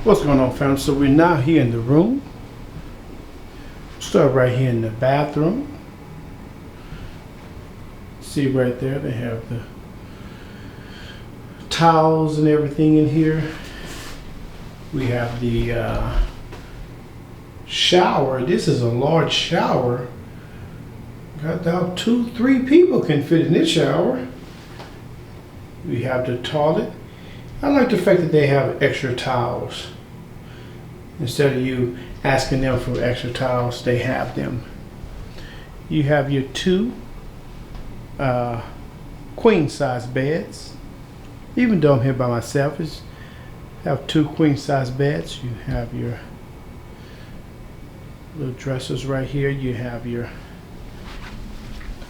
What's going on, family? So we're now here in the room. Start right here in the bathroom. See right there, they have the towels and everything in here. We have the shower. This is a large shower. Got about 2-3 people can fit in this shower. We have the toilet. I like the fact that they have extra towels. Instead of you asking them for extra towels, they have them. You have your two queen size beds. Even though I'm here by myself, I have two queen size beds. You have your little dressers right here. You have your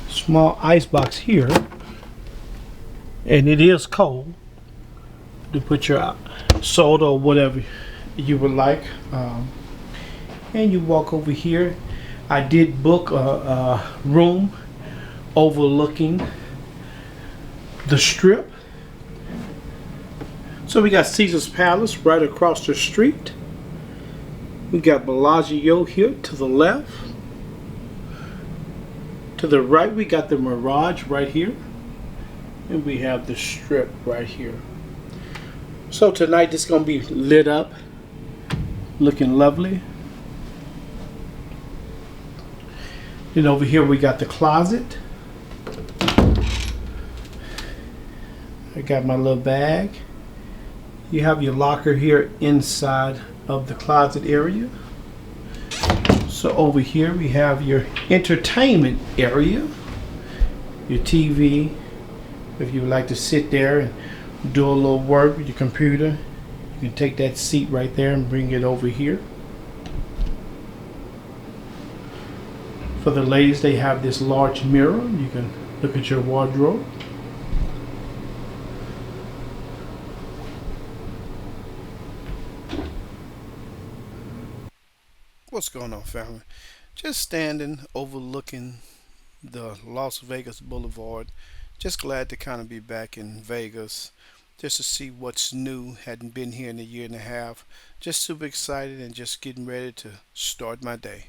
small ice box here, and it is cold to put your soda or whatever you would like. And you walk over here. I did book a room overlooking the strip. So we got Caesar's Palace right across the street. We got Bellagio here to the left. To the right we got the Mirage right here. And we have the strip right here. So tonight it's going to be lit up, looking lovely. Then over here we got the closet. I got my little bag. You have your locker here inside of the closet area. So over here we have your entertainment area, your TV. If you would like to sit there and do a little work with your computer, you can take that seat right there and bring it over here. For the ladies, they have this large mirror. You can look at your wardrobe. What's going on, family? Just standing overlooking the Las Vegas Boulevard. Just glad to kind of be back in Vegas, just to see what's new. Hadn't been here in a year and a half. Just super excited and just getting ready to start my day.